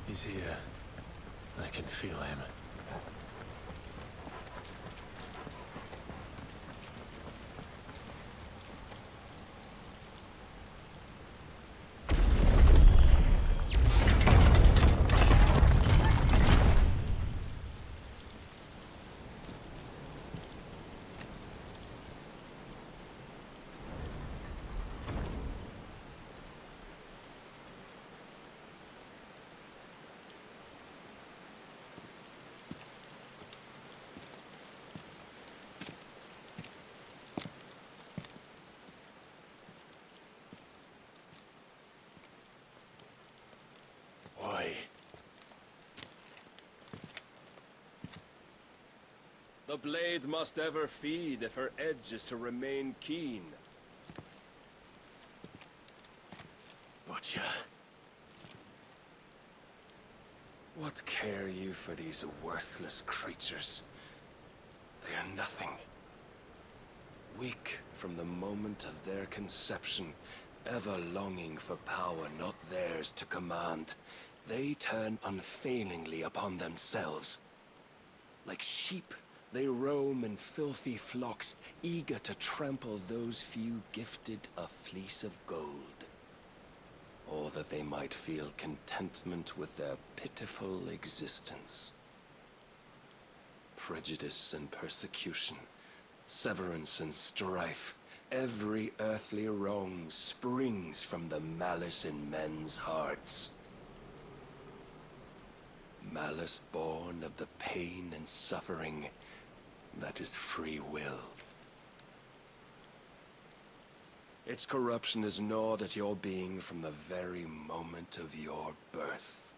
He's here. I can feel him. Why? The blade must ever feed if her edge is to remain keen. Butcher. What care you for these worthless creatures? They are nothing. Weak from the moment of their conception, ever longing for power not theirs to command, they turn unfailingly upon themselves. Like sheep, they roam in filthy flocks, eager to trample those few gifted a fleece of gold. Or that they might feel contentment with their pitiful existence. Prejudice and persecution, severance and strife, every earthly wrong springs from the malice in men's hearts. Malice born of the pain and suffering that is free will. Its corruption is gnawed at your being from the very moment of your birth.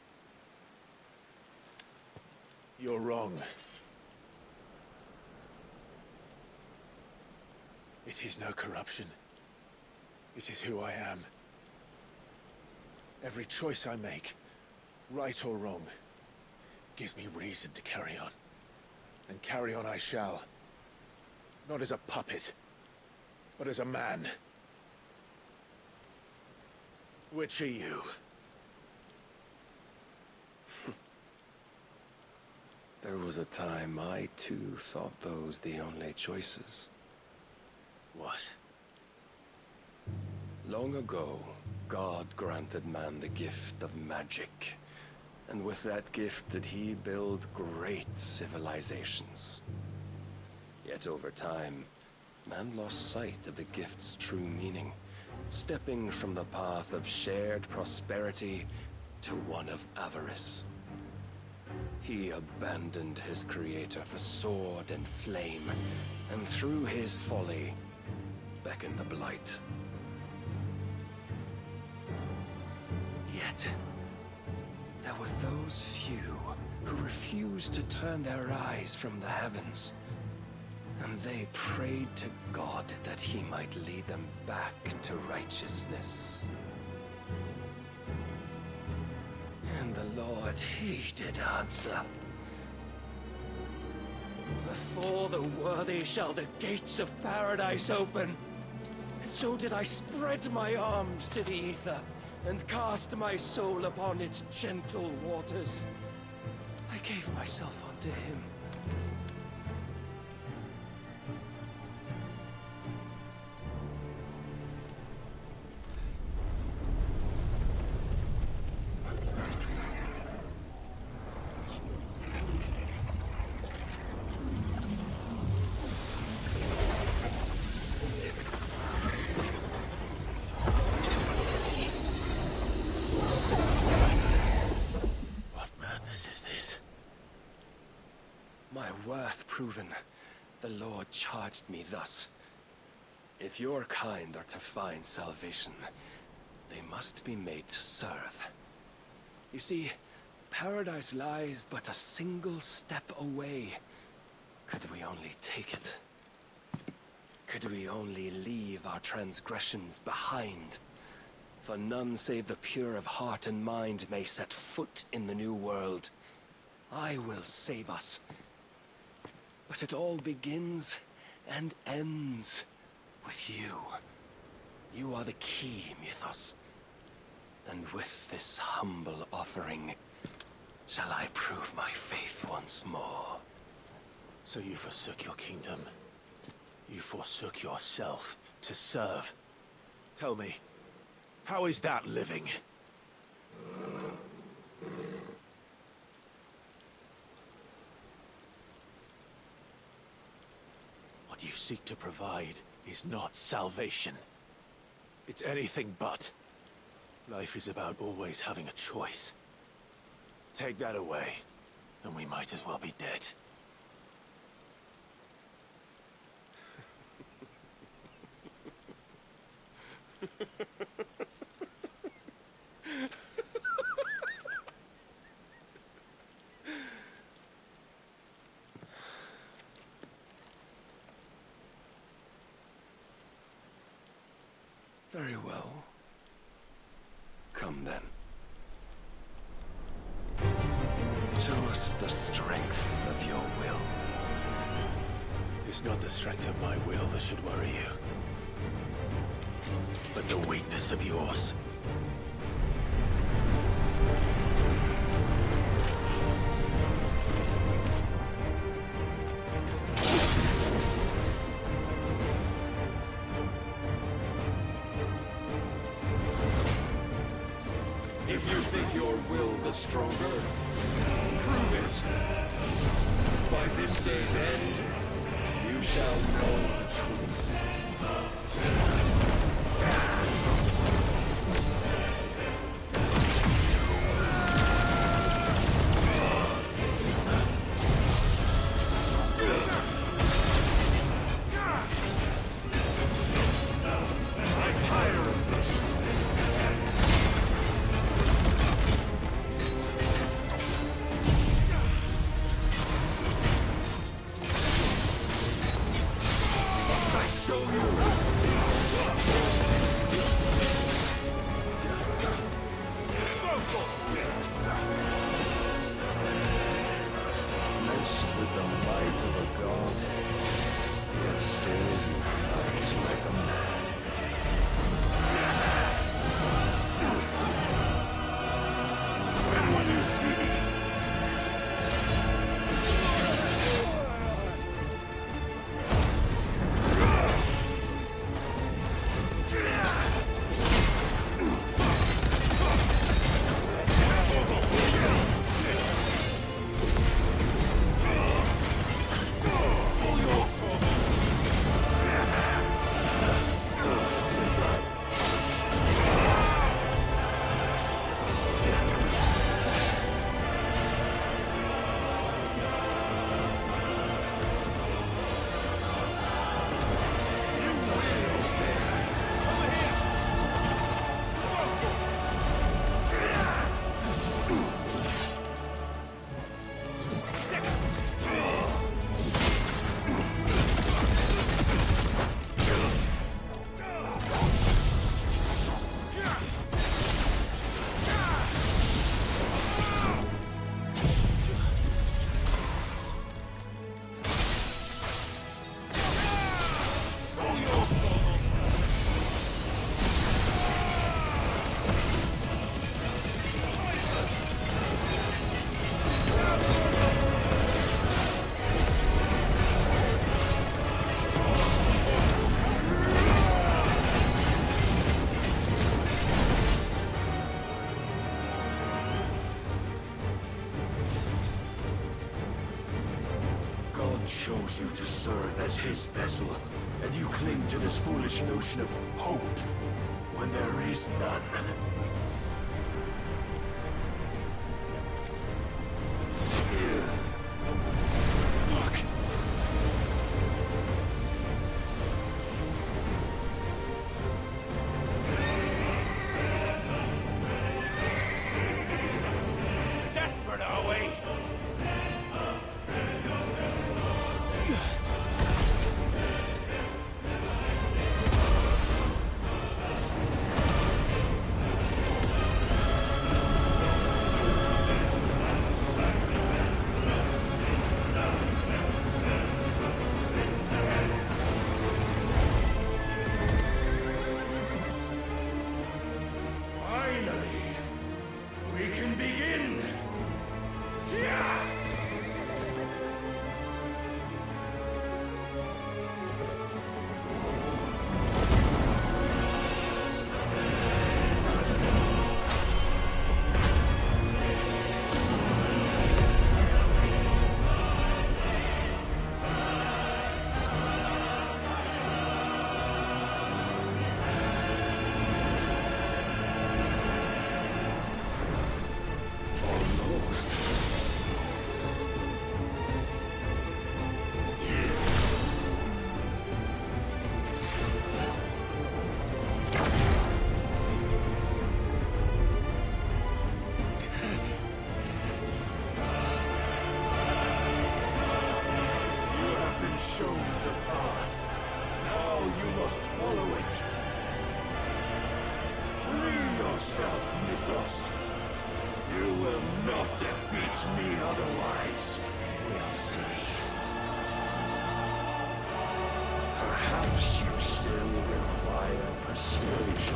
You're wrong. It is no corruption. It is who I am. Every choice I make, right or wrong, gives me reason to carry on. And carry on I shall. Not as a puppet, but as a man. Which are you? There was a time I too thought those the only choices. What? Long ago, God granted man the gift of magic. And with that gift did he build great civilizations. Yet over time, man lost sight of the gift's true meaning, stepping from the path of shared prosperity to one of avarice. He abandoned his creator for sword and flame, and through his folly, beckoned the blight. Yet, there were those few who refused to turn their eyes from the heavens, and they prayed to God that he might lead them back to righteousness. And the Lord, he did answer. Before the worthy shall the gates of paradise open. And so did I spread my arms to the ether, and cast my soul upon its gentle waters. I gave myself unto him. My worth proven, the Lord charged me thus. If your kind are to find salvation, they must be made to serve. You see, paradise lies but a single step away. Could we only take it? Could we only leave our transgressions behind? For none save the pure of heart and mind may set foot in the new world. I will save us. But it all begins and ends with you. You are the key, Mythos. And with this humble offering, shall I prove my faith once more. So you forsook your kingdom. You forsook yourself to serve. Tell me, how is that living? What you seek to provide is not salvation. It's anything but. Life is about always having a choice. Take that away, and we might as well be dead. Very well. Come then. Show us the strength of your will. It's not the strength of my will that should worry you, but the weakness of yours. If you think your will the stronger, prove it. By this day's end, you shall know the truth. Chose you to serve as his vessel, and you cling to this foolish notion of hope when there is none. Fuck! Desperate, are we? Mythos. You will not defeat me otherwise. We'll see. Perhaps you still require persuasion.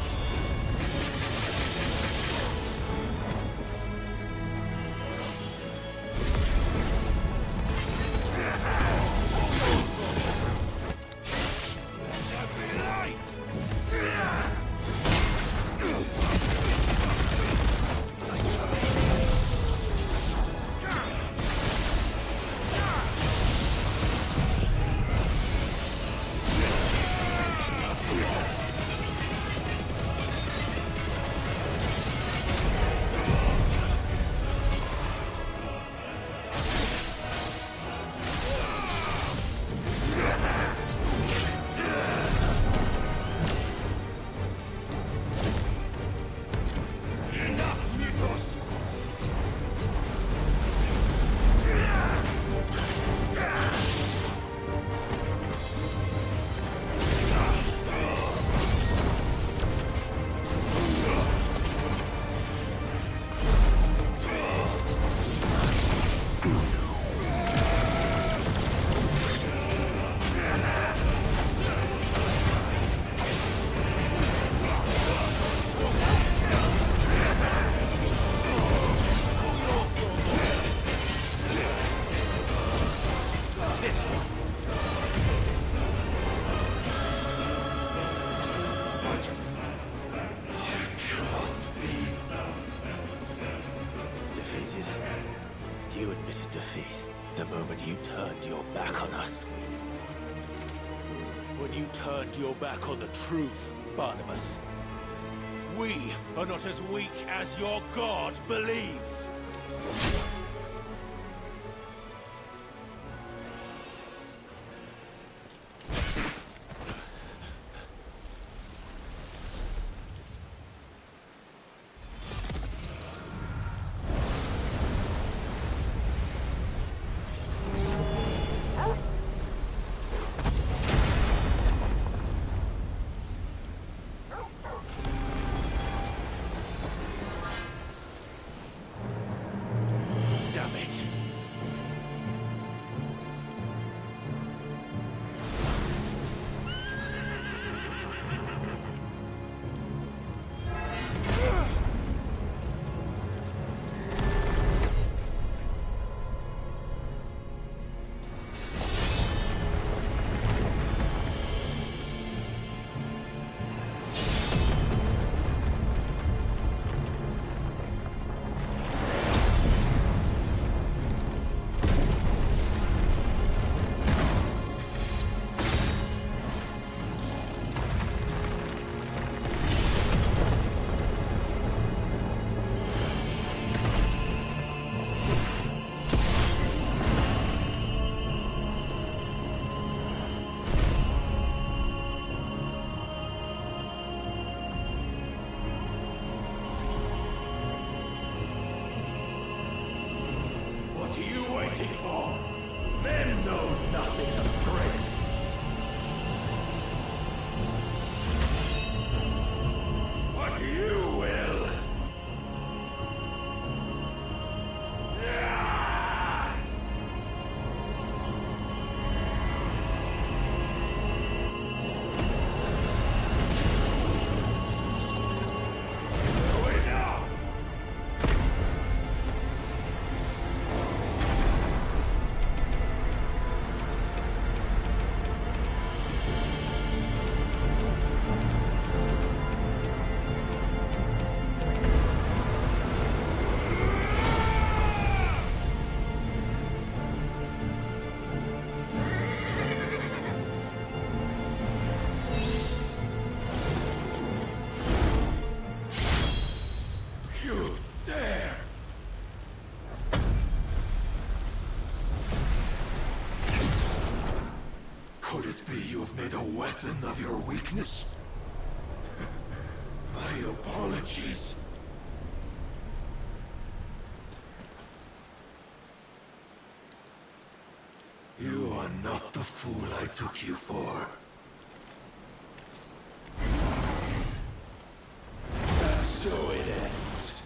Defeated? You admitted defeat the moment you turned your back on us. When you turned your back on the truth, Barnabas. We are not as weak as your god believes. Damn it. What are you waiting for? Men know nothing of strength. What you will. You dare! Could it be you have made a weapon of your weakness? My apologies. You are not the fool I took you for. And so it ends.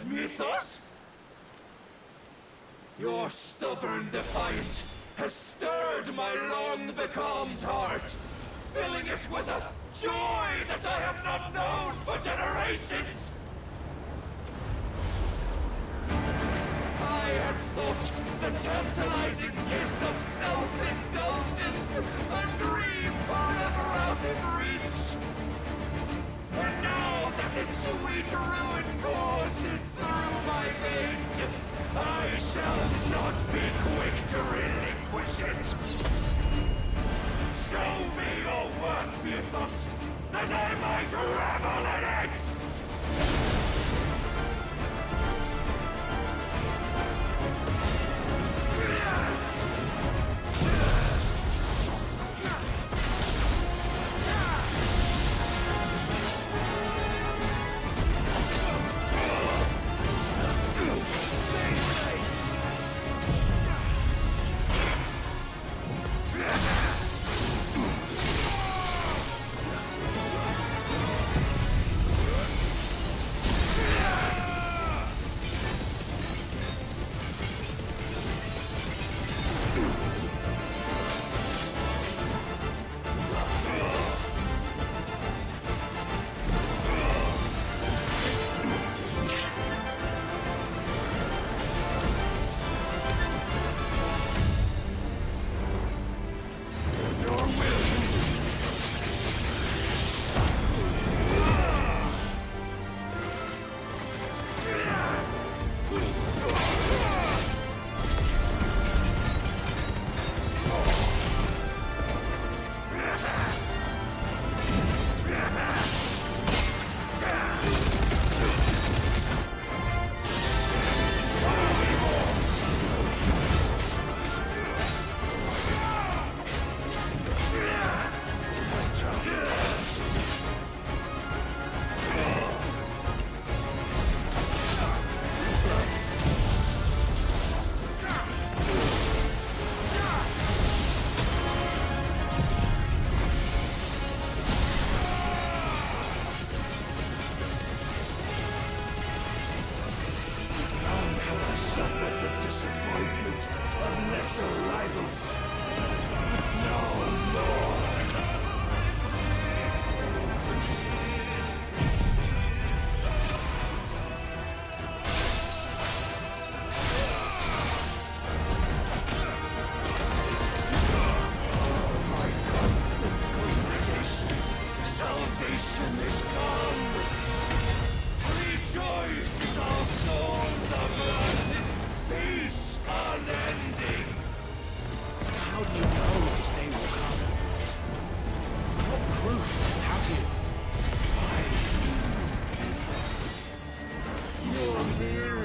mythos? Your stubborn defiance has stirred my long-becalmed heart, filling it with a joy that I have not known for generations! I had thought the tantalizing kiss of self-indulgence a dream forever out of reach. And now that its sweet ruin courses through my veins, I shall not be quick to relinquish it. Show me your work, mythos, that I might revel in it!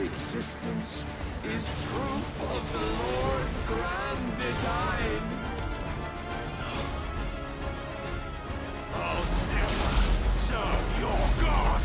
Existence is proof of the Lord's grand design. I'll never serve your God.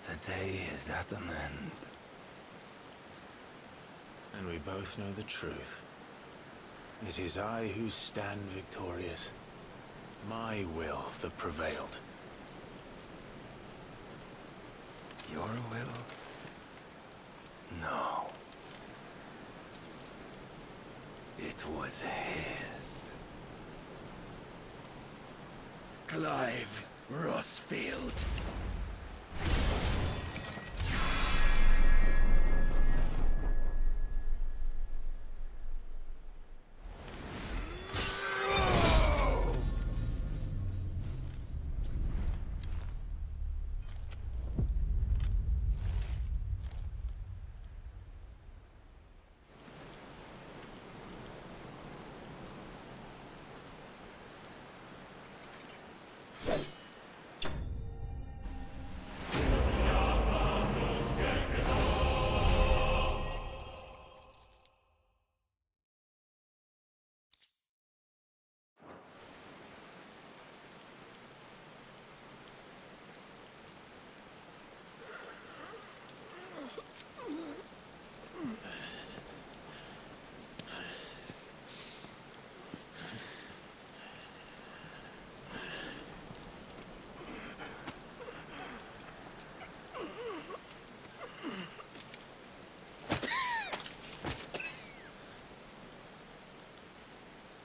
The day is at an end. And we both know the truth. It is I who stand victorious. My will that prevailed. Your will? No. It was his. Clive Rossfield.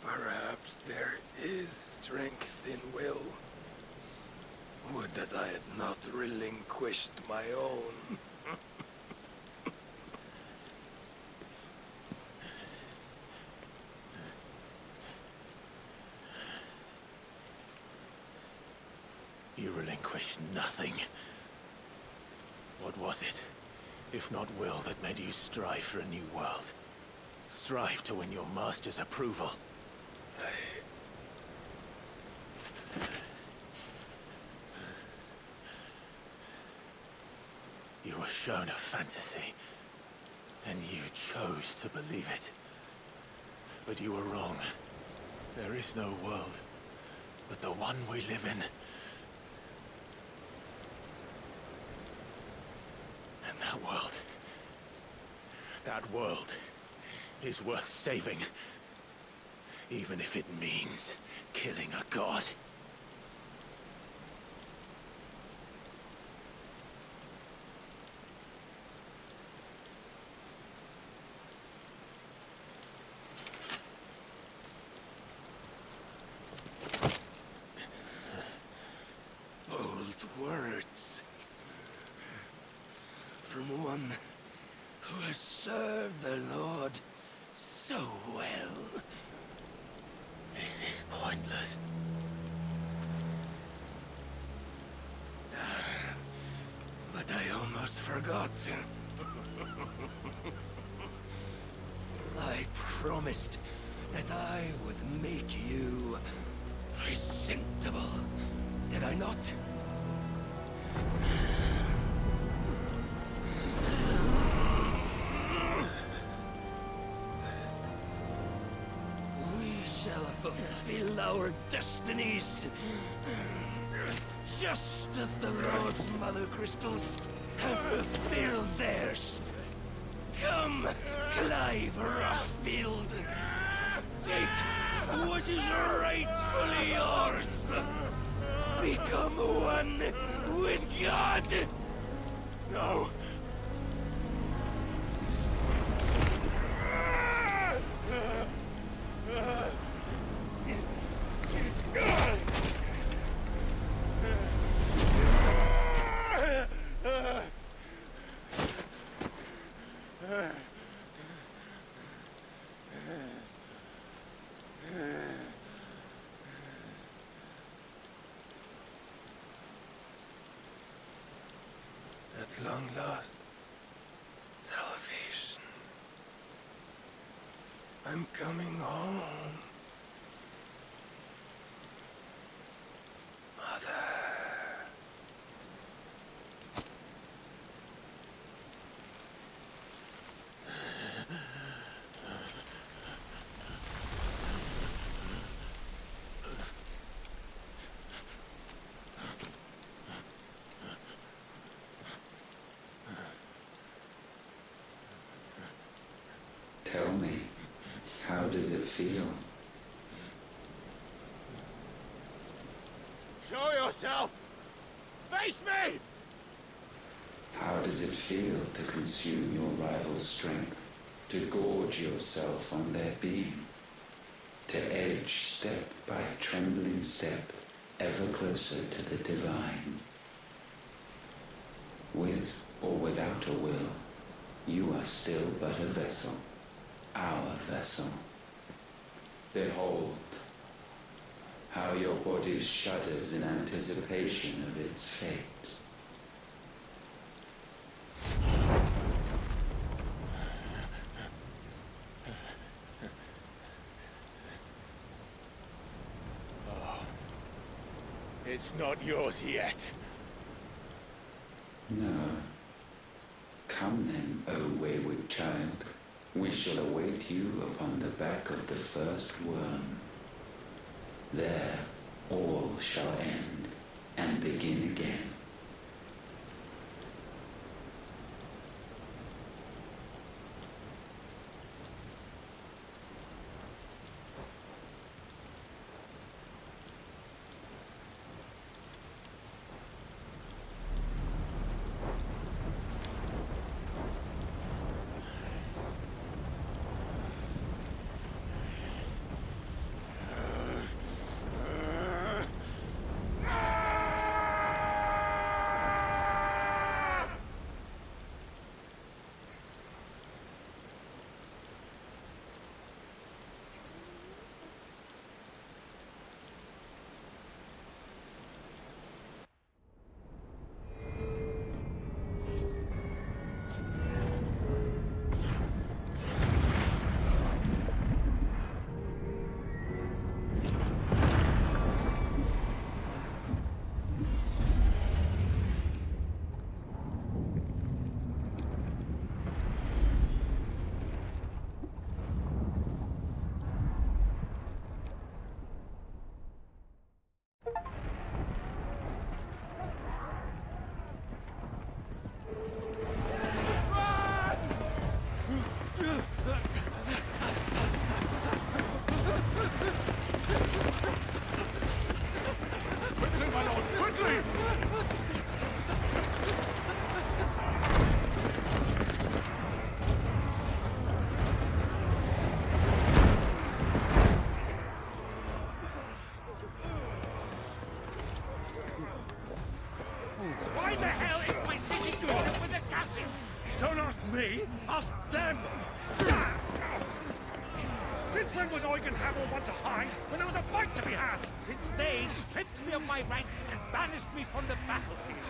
Perhaps there is strength in will. Would that I had not relinquished my own. You relinquished nothing. What was it, if not will, that made you strive for a new world? Strive to win your master's approval? You were shown a fantasy, and you chose to believe it. But you were wrong. There is no world but the one we live in. And that world is worth saving, even if it means killing a god. Words from one who has served the Lord so well. This is pointless. But I almost forgot. I promised that I would make you presentable. Did I not? We shall fulfill our destinies, just as the Lord's Mother Crystals have fulfilled theirs. Come, Clive Rossfield. Take what is rightfully yours. Become one with God! No! At long last, salvation. I'm coming home. Mother. me, how does it feel? Show yourself! Face me! How does it feel to consume your rival's strength? To gorge yourself on their beam? To edge step by trembling step ever closer to the divine? With or without a will, you are still but a vessel, our vessel. Behold, how your body shudders in anticipation of its fate. Oh, it's not yours yet. No. Come then, O wayward child. We shall await you upon the back of the first worm. There all shall end and begin again. Why the hell is my city doing it with the captain? Don't ask me, ask them! Since when was Eugen Hammer one to hide when there was a fight to be had? Since they stripped me of my rank and banished me from the battlefield.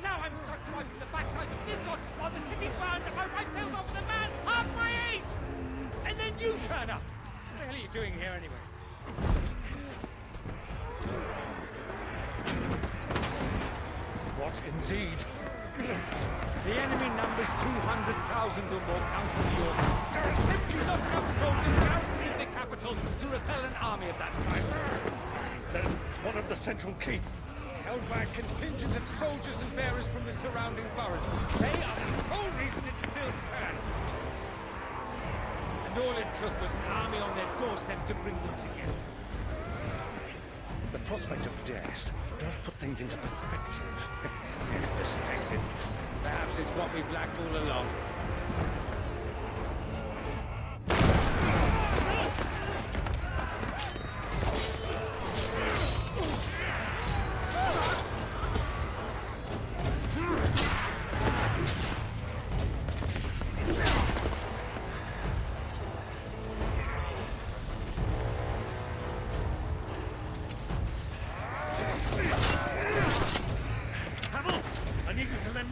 Now I'm stuck wiping the backsides of this god while the city burns and my right tails off the man half my age! And then you turn up! What the hell are you doing here anyway? What indeed? The enemy numbers 200,000 or more counting the yours. There are simply not enough soldiers garrisoning the capital to repel an army of that size. Then what of the central keep? Held by a contingent of soldiers and bearers from the surrounding boroughs. They are the sole reason it still stands. And all it took was an army on their doorstep to bring them together. The prospect of death does put things into perspective. Perspective? Perhaps it's what we've lacked all along.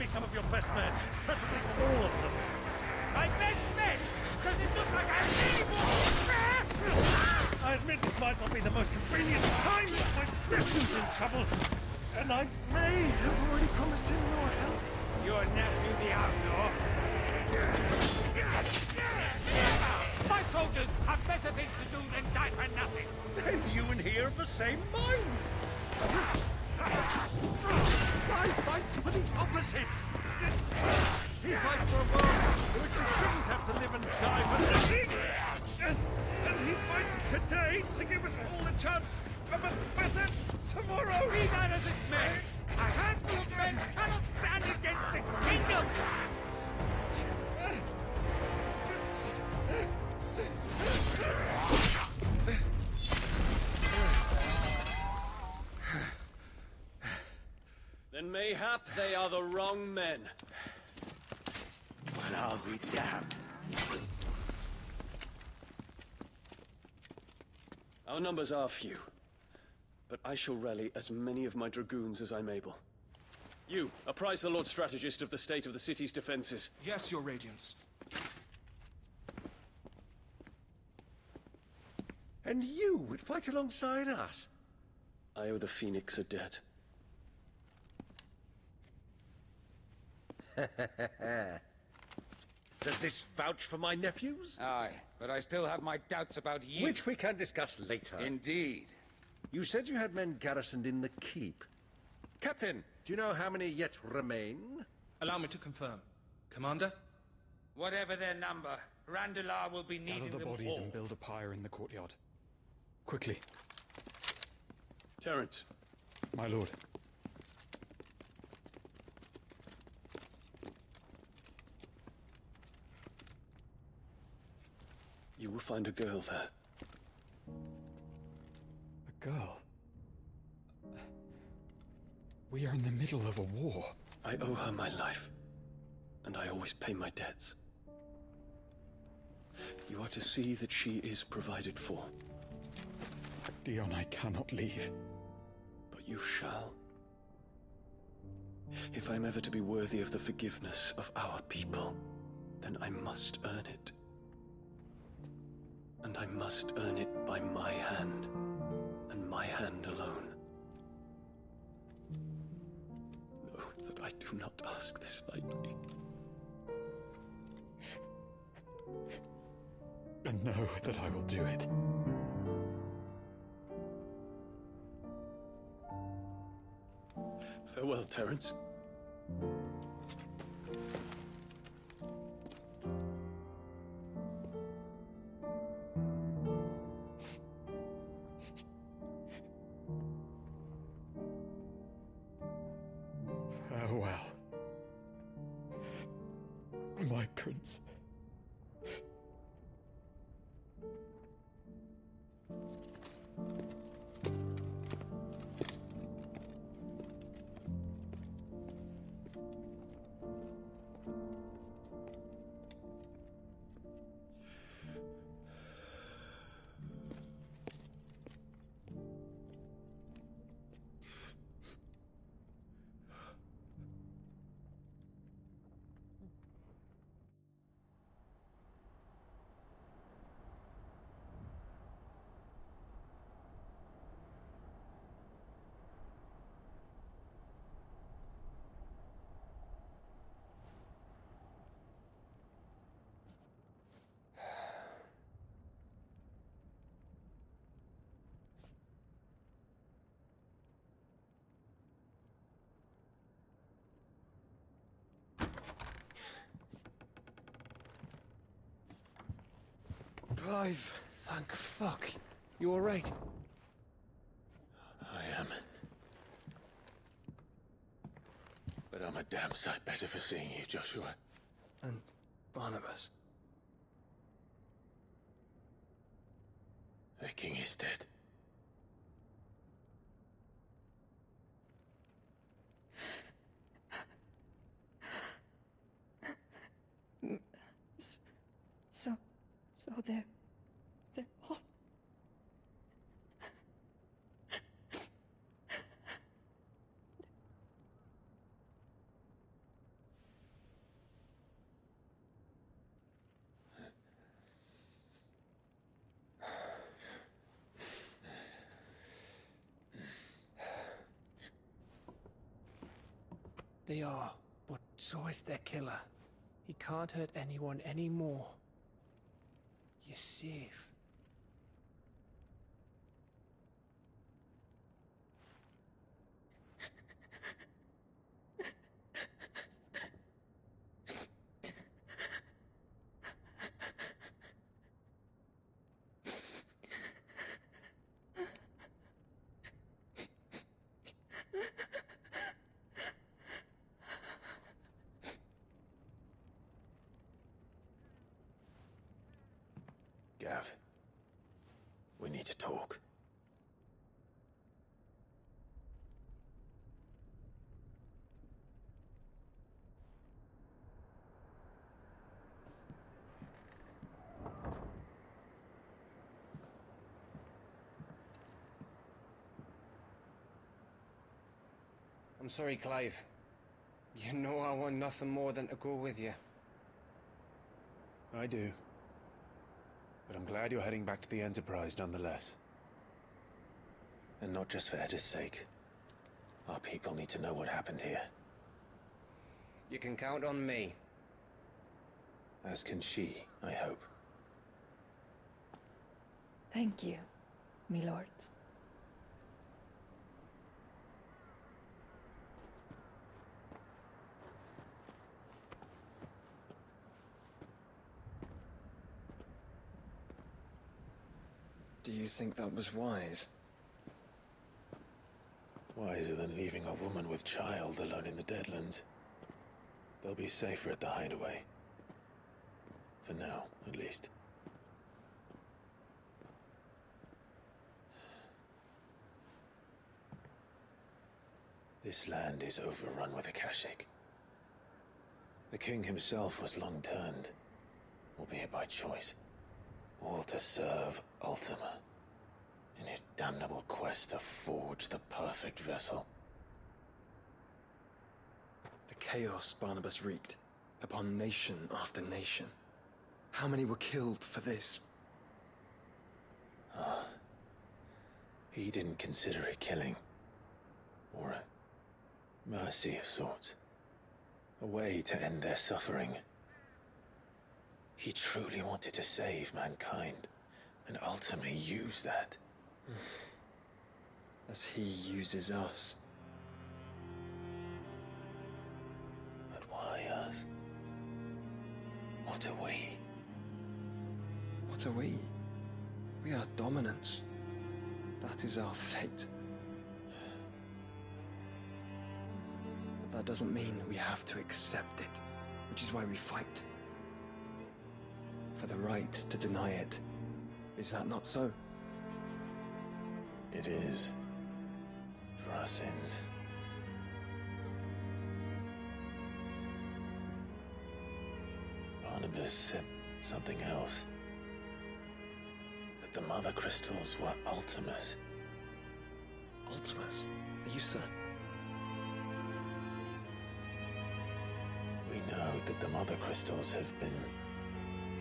Some of your best men, preferably all of them. My best men? Does it look like I really want? I admit this might not be the most convenient time, but my nephew's in trouble, and I may have already promised him your help. Your nephew, the outlaw? My soldiers have better things to do than die for nothing. Then you and he are of the same mind. I fight for the opposite. He fights for a world in which you shouldn't have to live and die for nothing. today to give us all a chance of a better tomorrow. Be that as it may, a handful of men cannot stand against a kingdom! Then mayhap they are the wrong men. Well, I'll be damned. Our numbers are few, but I shall rally as many of my dragoons as I'm able. You, apprise the Lord Strategist of the state of the city's defenses. Yes, Your Radiance. And you would fight alongside us? I owe the Phoenix a debt. Does this vouch for my nephews? Aye, but I still have my doubts about you. Which we can discuss later. Indeed. You said you had men garrisoned in the keep. Captain, do you know how many yet remain? Allow me to confirm. Commander? Whatever their number, Randalar will be needing Gather the them bodies all. and build a pyre in the courtyard. Quickly, Terence, my lord. you will find a girl there. A girl. We are in the middle of a war. I owe her my life, and I always pay my debts. You are to see that she is provided for. Dion, I cannot leave. But you shall. If I'm ever to be worthy of the forgiveness of our people, then I must earn it. And I must earn it by my hand, and my hand alone. Know that I do not ask this lightly. And know that I will do it. Farewell, Terence. Farewell, my prince. Clive, thank fuck. You alright? I am. But I'm a damn sight better for seeing you, Joshua. And Barnabas? The king is dead. So they're all... They are, but so is their killer. He can't hurt anyone anymore. You're safe. have. We need to talk. I'm sorry, Clive. You know I want nothing more than to go with you. I do. But I'm glad you're heading back to the Enterprise nonetheless. And not just for Edda's sake. Our people need to know what happened here. You can count on me. As can she, I hope. Thank you, my lords. Do you think that was wise? Wiser than leaving a woman with child alone in the Deadlands. They'll be safer at the hideaway. For now, at least. This land is overrun with Akashic. The king himself was long turned, albeit by choice, all to serve Ultima, in his damnable quest to forge the perfect vessel. The chaos Barnabas wreaked upon nation after nation. How many were killed for this? He didn't consider it killing. Or a mercy of sorts. A way to end their suffering. He truly wanted to save mankind, and ultimately use that. As he uses us. But why us? What are we? What are we? We are dominance. That is our fate. But that doesn't mean we have to accept it, which is why we fight. For the right to deny it. Is that not so? It is. For our sins. Barnabas said something else. That the Mother Crystals were Ultimas. Ultimas? Are you certain? We know that the Mother Crystals have been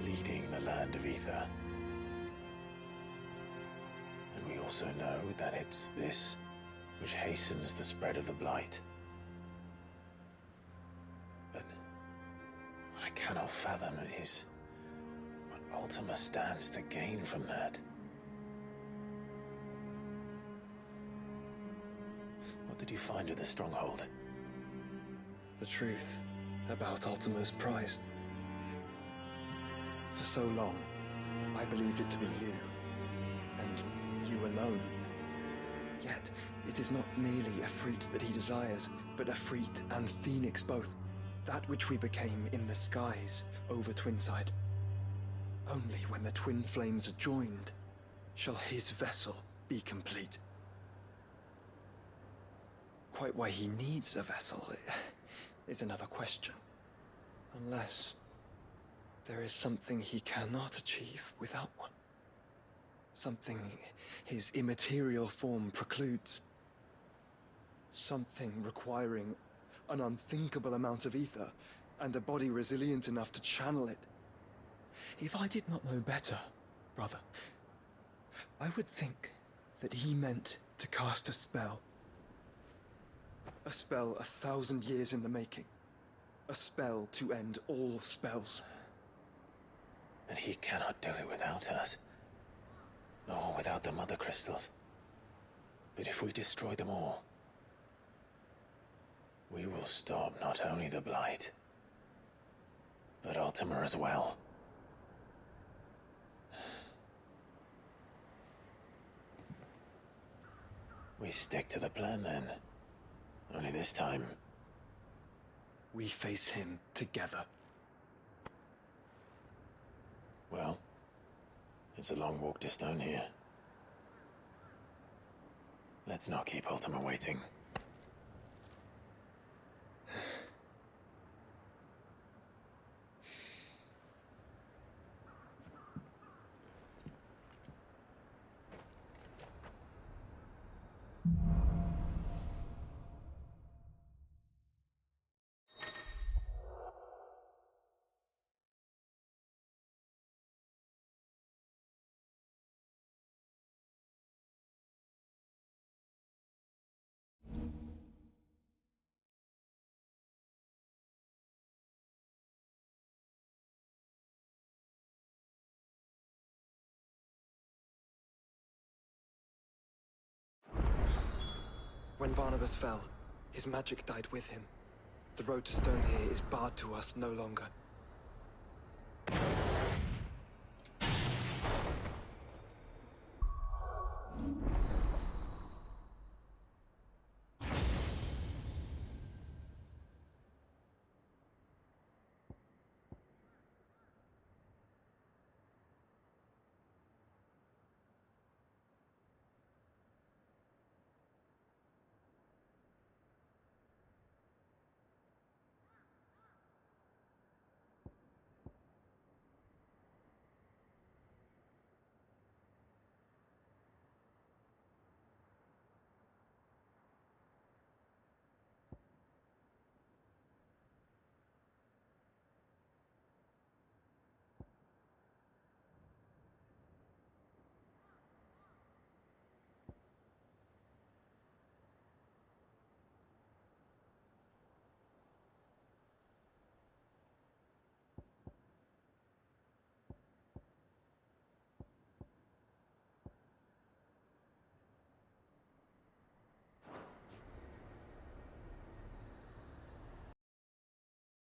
leading the land of Ether. And we also know that it's this which hastens the spread of the Blight. But what I cannot fathom is what Ultima stands to gain from that. What did you find at the Stronghold? The truth about Ultima's prize. For so long, I believed it to be you, and you alone. Yet, it is not merely a fruit that he desires, but a fruit and phoenix both, that which we became in the skies over Twinside. Only when the twin flames are joined, shall his vessel be complete. Quite why he needs a vessel is another question. Unless there is something he cannot achieve without one. Something his immaterial form precludes. Something requiring an unthinkable amount of ether and a body resilient enough to channel it. If I did not know better, brother, I would think that he meant to cast a spell. A spell 1,000 years in the making. A spell to end all spells. And he cannot do it without us. Nor without the Mother Crystals. But if we destroy them all, we will stop not only the Blight, but Ultima as well. We stick to the plan then. Only this time, we face him together. well, It's a long walk to Stone here. Let's not keep Ultima waiting. When Barnabas fell, his magic died with him. The road to Stone here is barred to us no longer.